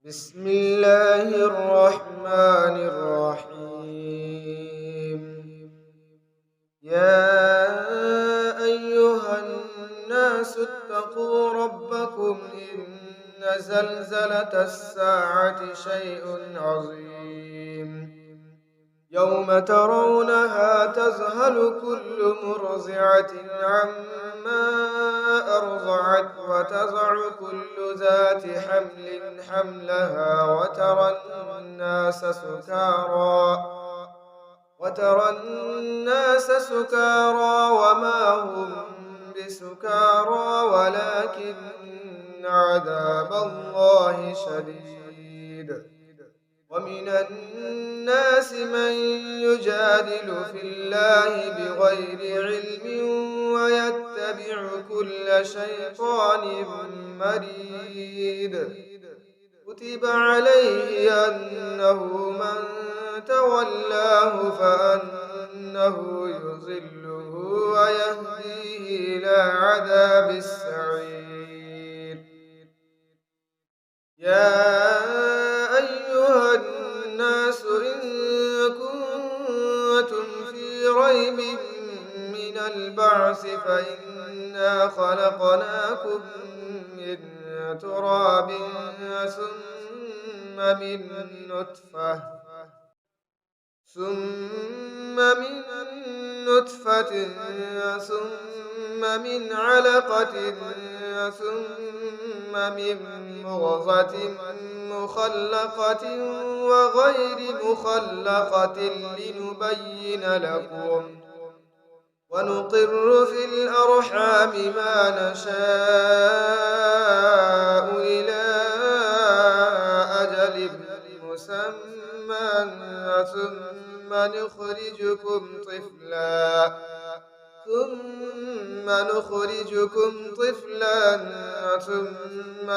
بسم الله الرحمن الرحيم. يا أيها الناس اتقوا ربكم إن زلزلة الساعة شيء عظيم. يوم ترونها تذهل كل مرضعة عما أرضعت وتضع كل ذات حمل حملها وترى الناس سكارى وما هم بسكارى ولكن عذاب الله شديد. ومن الناس من يجادل في الله بغير علم ويتبع كل شيطان مريد. كتب عليه أنه من تولاه فأنه يضله ويهديه إلى عذاب السعير. يا أيها الناس إن كنتم في ريب من البعث فإنا خلقناكم من تراب ثم من نطفة ثم من علقة ثم من مضغة مخلقة وغير مخلقة لنبين لكم ونقر في الأرحام ما نشاء إلى أجل مسمى ثم نخرجكم طفلا ثم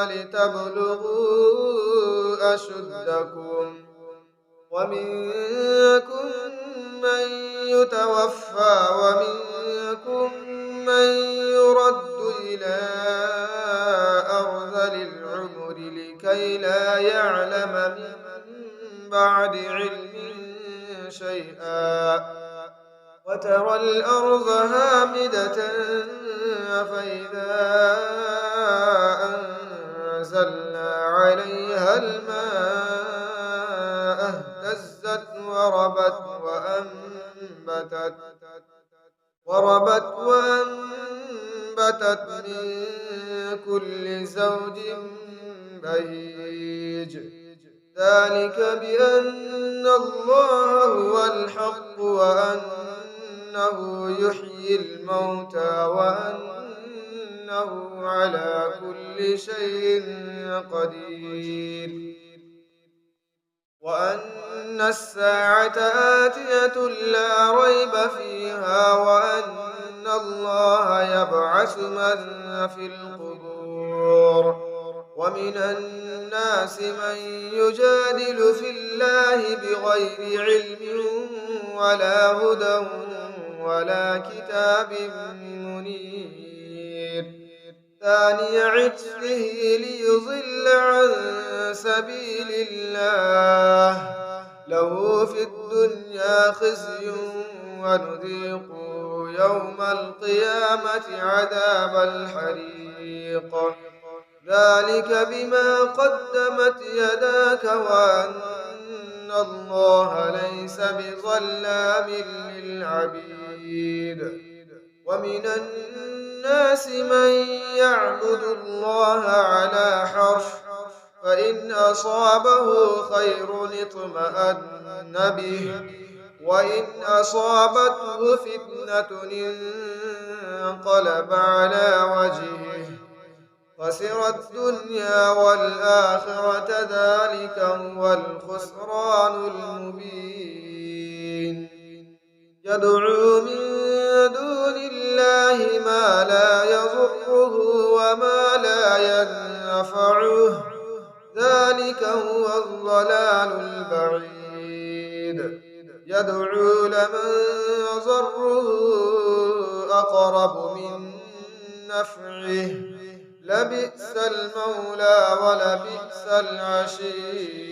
لتبلغوا أشدكم ومنكم من يتوفى ومنكم من يرد إلى أرذل العمر لكي لا يعلم من بعد علم شيئا. وترى الأرض هامدة فإذا أنزلنا عليها الماء اهتزت وربت وأنبتت من كل زوج بهيج. ذلك بأن الله هو الحق وأنه يحيي الموتى وأنه على كل شيء قدير وأن الساعة آتية لا ريب فيها وأن الله يبعث من في القبور. ومن الناس من يجادل في الله بغير علم ولا هدى ولا كتاب منير. ثاني عطفه ليضل عن سبيل الله له في الدنيا خزي ونذيقه يوم القيامة عذاب الحريق. ذلك بما قدمت يداك وأن الله ليس بظلام للعبيد. ومن الناس من يعبد الله على حرف فإن أصابه خير اطمأن به وإن أصابته فتنة انقلب على وجهه خسر الدنيا والآخرة ذلك هو الخسران المبين. يدعو من دون الله ما لا يضره وما لا ينفعه ذلك هو الضلال البعيد. يدعو لمن ضره أقرب من نفعه لبئس المولى ولبئس العشير.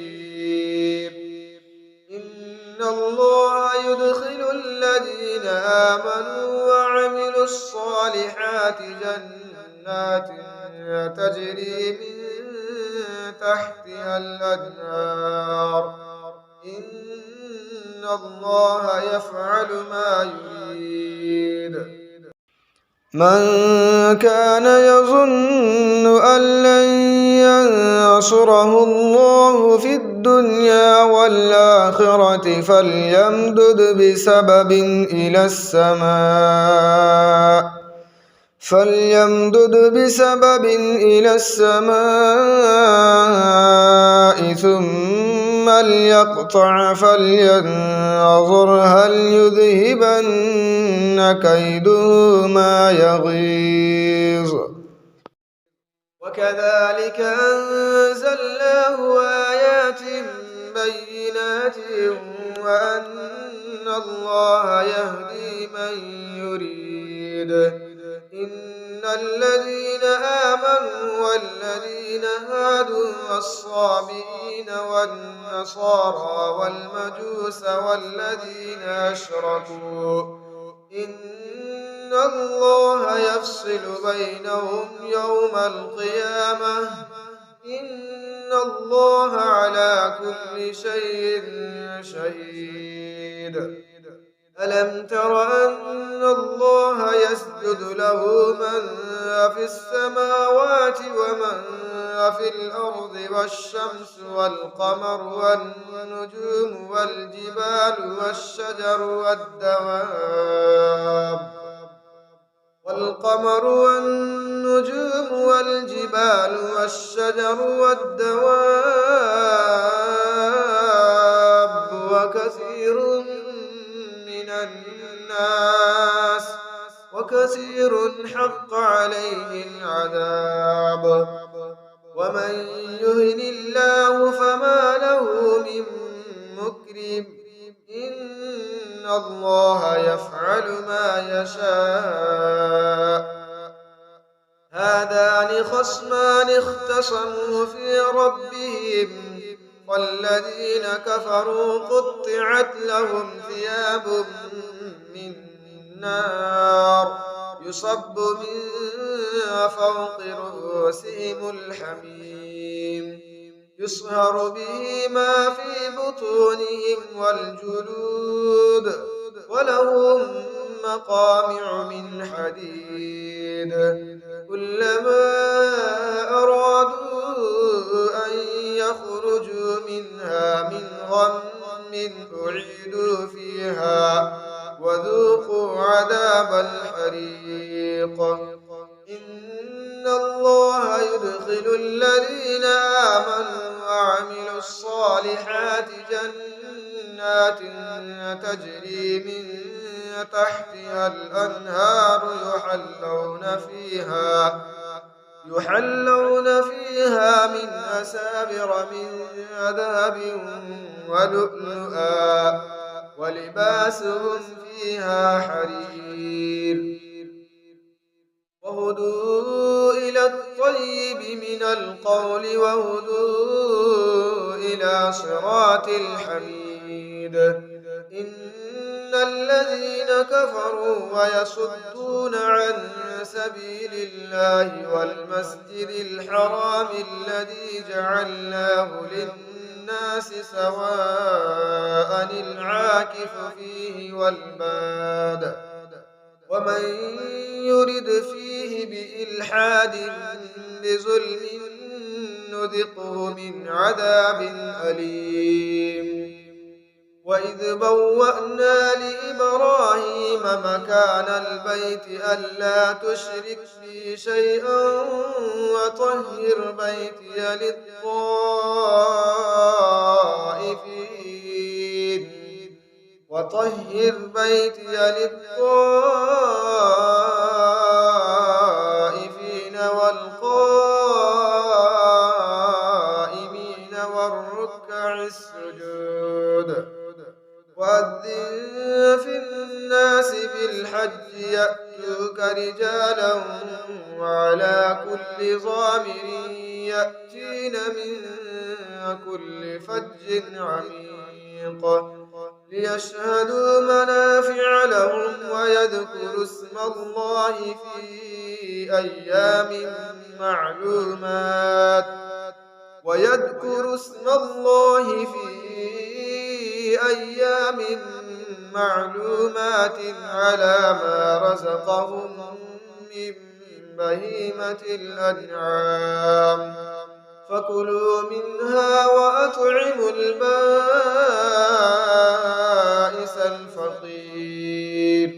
إن الله يدخل الذين آمنوا وعملوا الصالحات جنات تجري من تحتها الأنهار. إن الله يفعل ما يريد. من كان يظن أن لن ينصره الله في الدنيا والآخرة فليمدد بسبب إلى السماء ثم ليقطع فلينظر هل يذهبن كيده ما يغيظ. وكذلك أنزلناه آيات بينات وأن الله يهدي من يريد. إن الذين آمنوا والذين هادوا والصابئين والنصارى والمجوس والذين أشركوا إن الله يفصل بينهم يوم القيامة. إن الله على كل شيء شهيد. ألم تر أن الله يسجد له من في السماوات ومن في الأرض والشمس والقمر والنجوم والجبال والشجر والدواب وكثير حق عليه العذاب. ومن يهن الله فما له من مكرم. إن الله يفعل ما يشاء. هذان خصمان اختصموا في ربهم والذين كفروا قطعت لهم ثياب من نار يصب من فوق رؤوسهم الحميم يصهر به ما في بطونهم والجلود ولهم مقامع من حديد. كلما أرادوا أن يخرجوا منها من غم أعيدوا فيها وذوقوا عذاب الحريق. إن الله يدخل الذين آمنوا وعملوا الصالحات جنات تجري من تحتها الأنهار يحلون فيها من أساور من ذهب ولؤلؤا ولباسهم فيها حرير. وهدوا إلى الطيب من القول وهدوا إلى صراط الحميد. إن الذين كفروا ويصدون عن سبيل الله والمسجد الحرام الذي جعلناه للناس سواء العاكف فيه والباد ومن يرد فيه بإلحاد بظلم نذقه من عذاب أليم. وإذ بوأنا لإبراهيم مكان البيت ألا تشرك بي شيئا وطهر بيتي للطائفين والقائمين والركع السجود. وأذن في الناس بالحج يأتوك رجالا وعلى كل ضامر يأتين من كل فج عميق ليشهدوا منافع لهم ويذكروا اسم الله في أيام معلومات على ما رزقهم من بهيمة الأنعام فكلوا منها وأطعموا البائس الفقير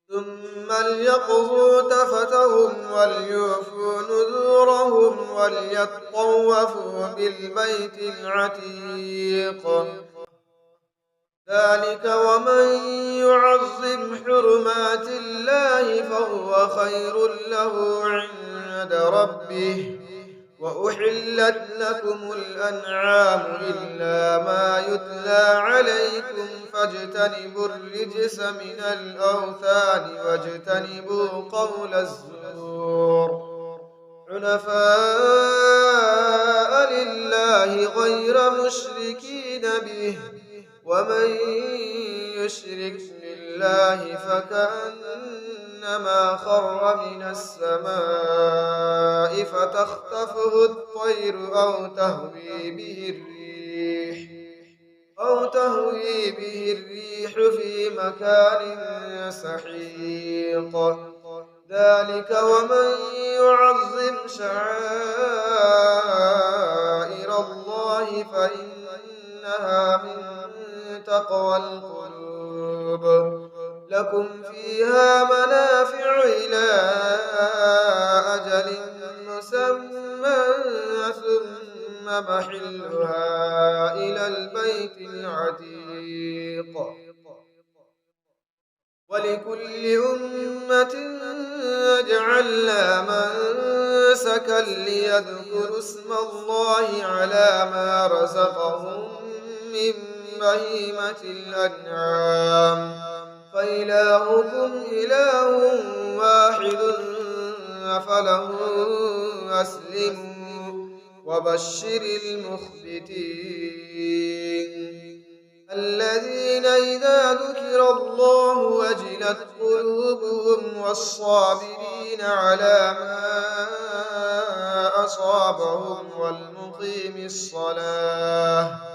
ثم ليقضوا تفتهم وليوفوا نذورهم وليطوفوا بالبيت العتيق ذلك ومن يعظم حرمات الله فهو خير له عند ربه وأحلت لكم الأنعام إلا ما يتلى عليكم فاجتنبوا الرجس من الأوثان واجتنبوا قول الزور حنفاء لله غير مشركين به ومن يشرك بالله فكأنما خر من السماء فتخطفه الطير أو تهوي به الريح في مكان سحيق ذلك ومن يعظم شعائر الله فإنها من تقوى القلوب لكم فيها منافع إلى أجل مسمى ثم محلها إلى البيت العتيق ولكل أمة جعلنا منسكا ليذكروا اسم الله على ما رزقهم من بهيمة الأنعام فإلهكم إله واحد فله أسلموا وبشر المخبتين الذين إذا ذكر الله وجلت قلوبهم والصابرين على ما أصابهم والمقيم الصلاة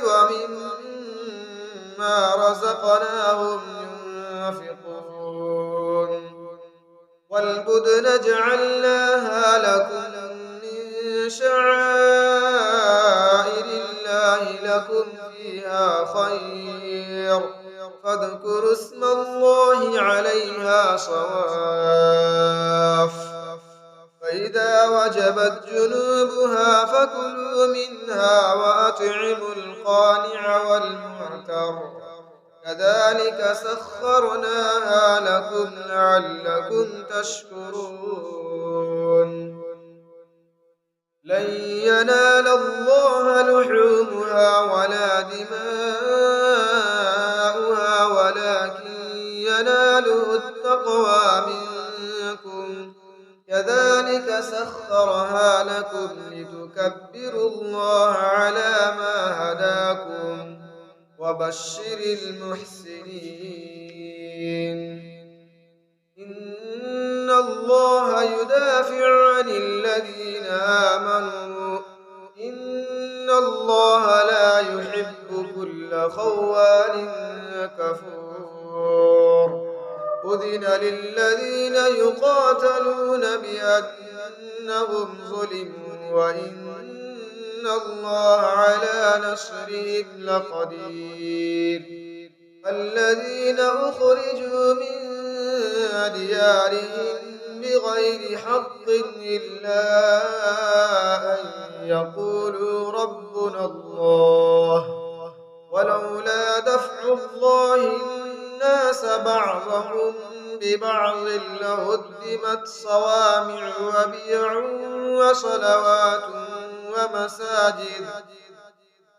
ومما رزقناهم ينفقون والبدن جعلناها لكم من شعائر الله لكم فيها خير فاذكروا اسم الله عليها صواف فإذا وجبت جنوبها فكلوا منها وأطعموا القانع والمعتر كذلك سخرناها لكم لعلكم تشكرون لن ينال الله لحومها ولا دماؤها ولكن يناله التقوى منكم كذلك سخرها لكم لتكبروا الله على ما هداكم وبشر المحسنين إن الله يدافع عن الذين آمنوا إن الله لا يحب كل خوان كفور أذن للذين يقاتلون بأنهم ظلموا وإن الله على نصرهم لقدير الذين أخرجوا من ديارهم بغير حق إلا أن يقولوا ربنا الله ولولا دفع الله الناس بعضهم ببعض لهدمت صوامع وبيع وصلوات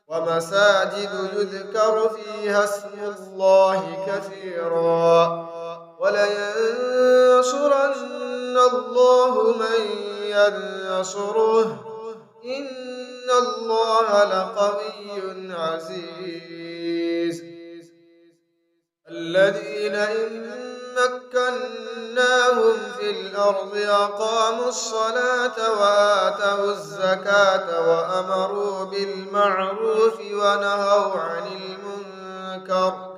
ومساجد يذكر فيها اسم الله كثيرا ولينصرن الله من ينصره إن الله لقوي عزيز الذين إن مكناهم في الأرض أقاموا الصلاة وآتوا الزكاة وأمروا بالمعروف ونهوا عن المنكر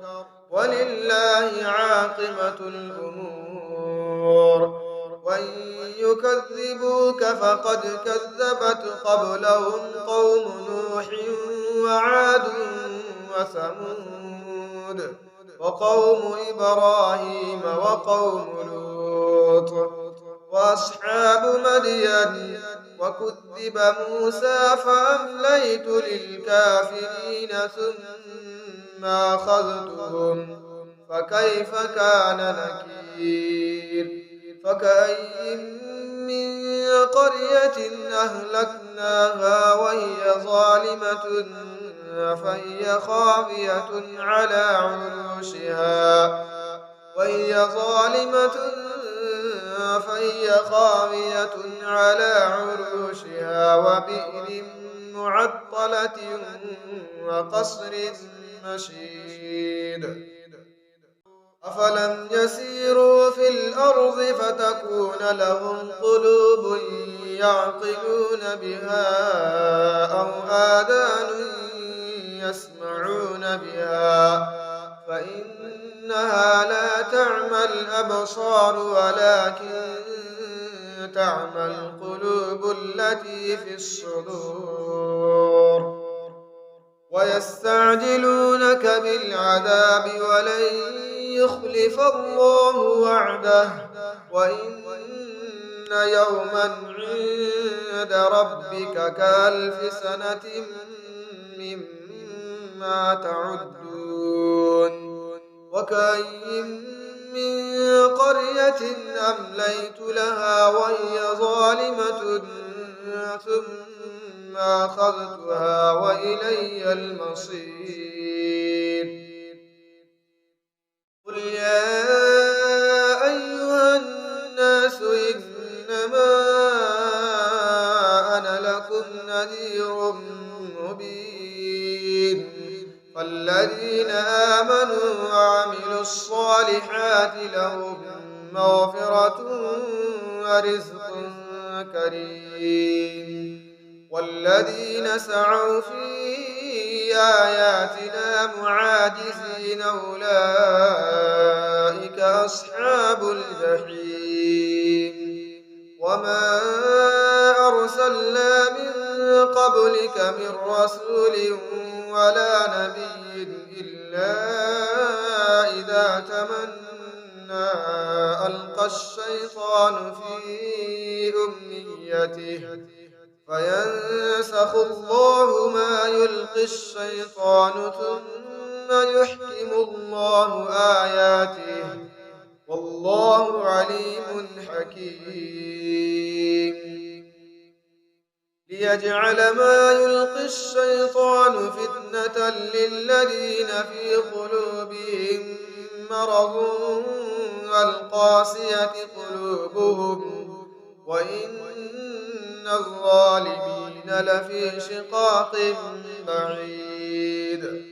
ولله عاقبة الأمور وإن يكذبوك فقد كذبت قبلهم قوم نوح وعاد وثمود وقوم إبراهيم وقوم لوط وأصحاب مدين وكذب موسى فأمليت للكافرين ثم أخذتهم فكيف كان نكير فكأي من قرية أهلكناها وهي ظالمة فهي خاوية على عروشها وبئر معطلة وقصر مشيد أفلم يسيروا في الأرض فتكون لهم قلوب يعقلون بها أو آذان يسمعون بها فإنها لا تعمى الأبصار ولكن تعمى القلوب التي في الصدور ويستعجلونك بالعذاب ولن يخلف الله وعده وإن يوما عند ربك كألف سنة مما تعدون وكأي من قرية أمليت لها وهي ظالمة ثم أخذتها وإلي المصير قل يا أيها الناس إنما أنا لكم نذير مبين فالذين آمنوا وعملوا الصالحات لهم مغفرة ورزق كريم والذين سعوا في آياتنا معاجزين أولئك أصحاب الجحيم وما أرسلنا من قبلك من رسول ولا نبي إلا إذا تمنى ألقى الشيطان في أمنيته فينسخ الله ما يلقي الشيطان ثم يحكم الله آياته والله عليم حكيم ليجعل ما يلقي الشيطان فتنة للذين في قلوبهم مرض والقاسية قلوبهم وإن الظالمين لفي شقاق بعيد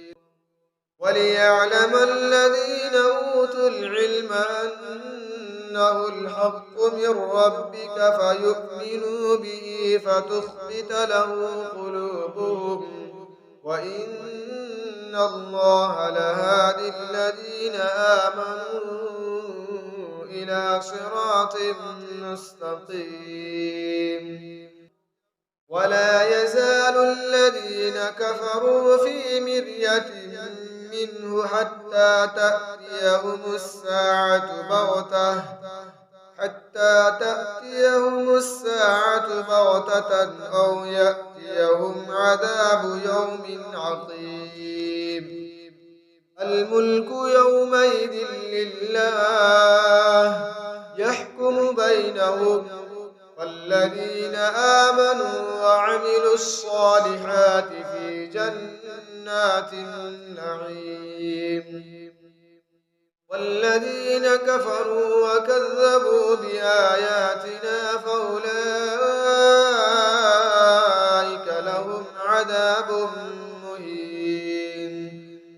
وليعلم الذين أوتوا العلم أنه الحق من ربك فيؤمنوا به فتخبت له قلوبهم وإن الله لهادي الذين آمنوا إلى صراط مستقيم ولا يزال الذين كفروا في مرية منه حتى تأتيهم الساعة بغتة أو يأتيهم عذاب يوم عقيم الملك يومئذ لله يحكم بينهم والذين آمنوا وعملوا الصالحات في جنات النعيم والذين كفروا وكذبوا بآياتنا فأولئك لهم عذاب مهين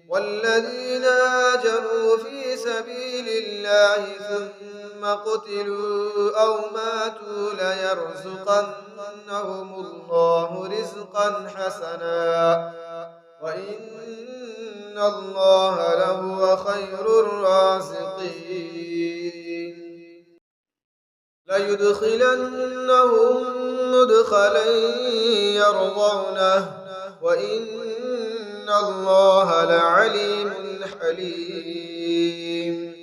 والذين هاجروا في سبيل الله ثم قتلوا أو ماتوا ليرزقنهم الله رزقا حسنا وإن الله لهو خير الرازقين ليدخلنهم مدخلا يرضونه وإن الله لعليم حليم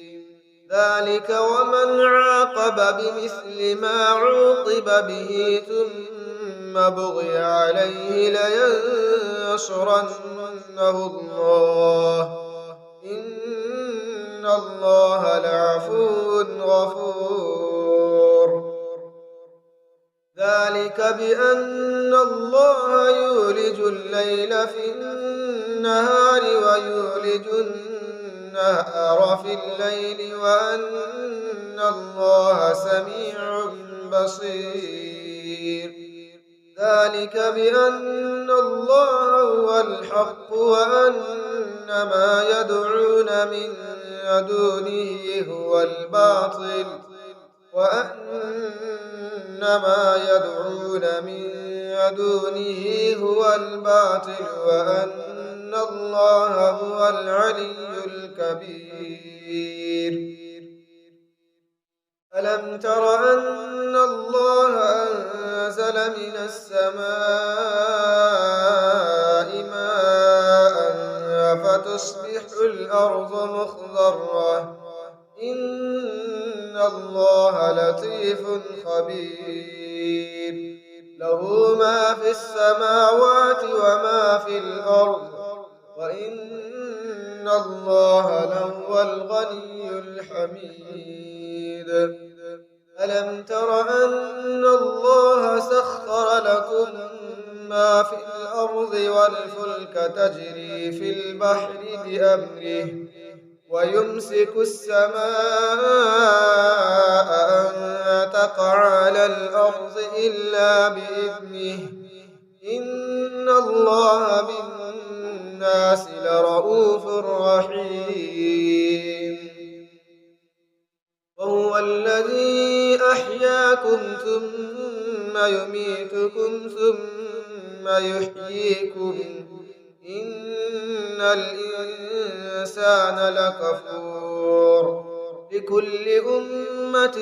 ذلك ومن عاقب بمثل ما عوقب به ثم بغي عليه لينصرنه الله إن الله لعفو غفور ذلك بأن الله يولج الليل في النهار ويولج النهار في الليل وأن الله سميع بصير ذلك بأن الله هو الحق وأن ما يدعون من دونه هو الباطل وأن الله هو العلي الكبير ألم تر أن الله أنزل من السماء ماء فتصبح الأرض مخضرة إن الله لطيف خبير له ما في السماوات وما في الأرض وإن الله لهو الغني الحميد ألم تر أن الله سخر لكم ما في الأرض والفلك تجري في البحر بأمره ويمسك السماء أن تقع على الأرض إلا بإذنه إن الله بالناس لرؤوف رحيم وهو الذي أحياكم ثم يميتكم ثم يحييكم إن الإنسان لكفور لكل أمة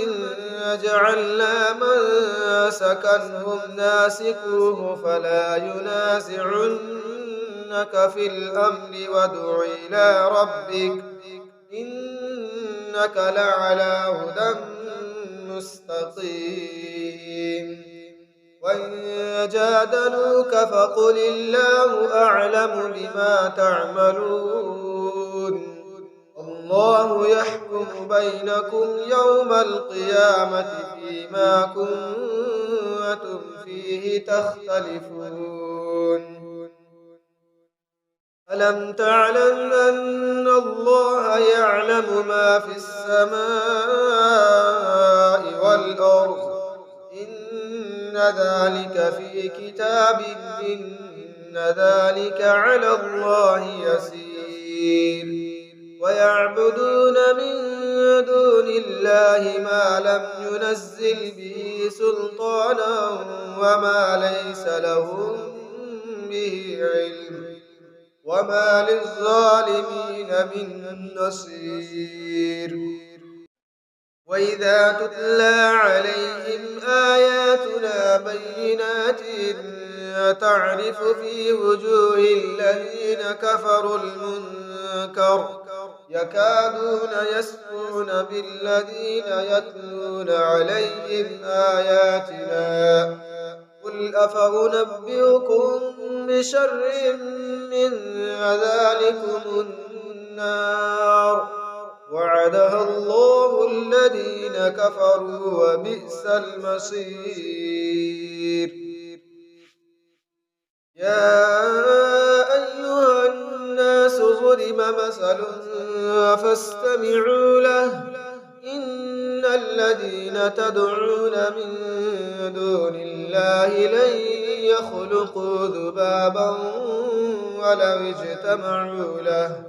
جعلنا منسكا ناسكوه فلا ينازعنك في الأمر وادع إلى ربك إنك لعلى هدى مستقيم وإن جادلوك فقل الله أعلم بما تعملون الله يحكم بينكم يوم القيامة فيما كنتم فيه تختلفون ألم تعلم أن الله يعلم ما في السماء والأرض إن ذلك في كتاب إن ذلك على الله يسير ويعبدون من دون الله ما لم ينزل به سلطانا وما ليس لهم به علم وما للظالمين من نصير وإذا تتلى عليهم آياتنا بينات تعرف في وجوه الذين كفروا المنكر يكادون يسطون بالذين يتلون عليهم آياتنا قل أفأنبئكم بشر من ذلكم النار وعدها الله الذين كفروا وبئس المصير يا أيها الناس ضرب مثل فاستمعوا الذين تدعون من دون الله لن يخلقوا ذبابا ولو اجتمعوا له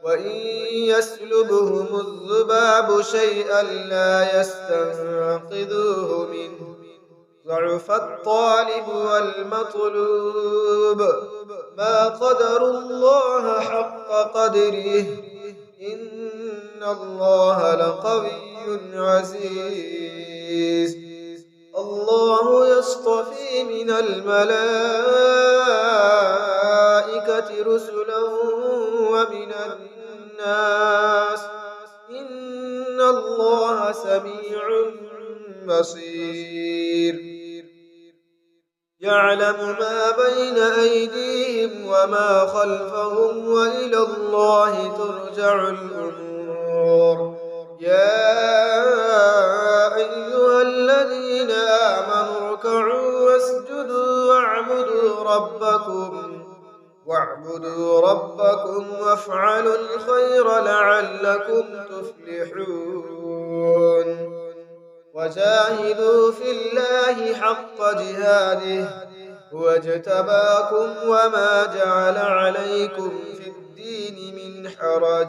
وإن يسلبهم الذباب شيئا لا يستنقذوه منه ضعف الطالب والمطلوب ما قدروا الله حق قدره إن الله لقوي عزيز الله يصطفي من الملائكة رسلا ومن الناس إن الله سميع بصير يعلم ما بين أيديهم وما خلفهم وإلى الله ترجع الأمور يا أيها الذين آمنوا اركعوا واسجدوا واعبدوا ربكم وافعلوا الخير لعلكم تفلحون وجاهدوا في الله حق جهاده هو اجتباكم وما جعل عليكم في الدين من حرج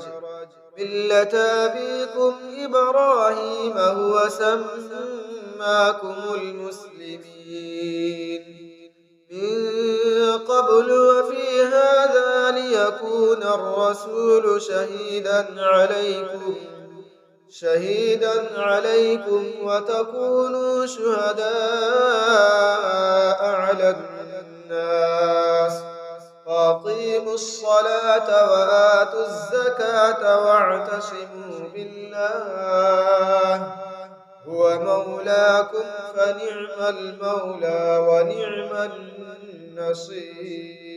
ملة أبيكم إبراهيم هو سماكم المسلمين من قبل وفي هذا ليكون الرسول شهيدا عليكم وتكونوا شهداء على الناس فأقيموا الصلاة وآتوا الزكاة واعتصموا بالله هو مولاكم فنعم المولى ونعم النصير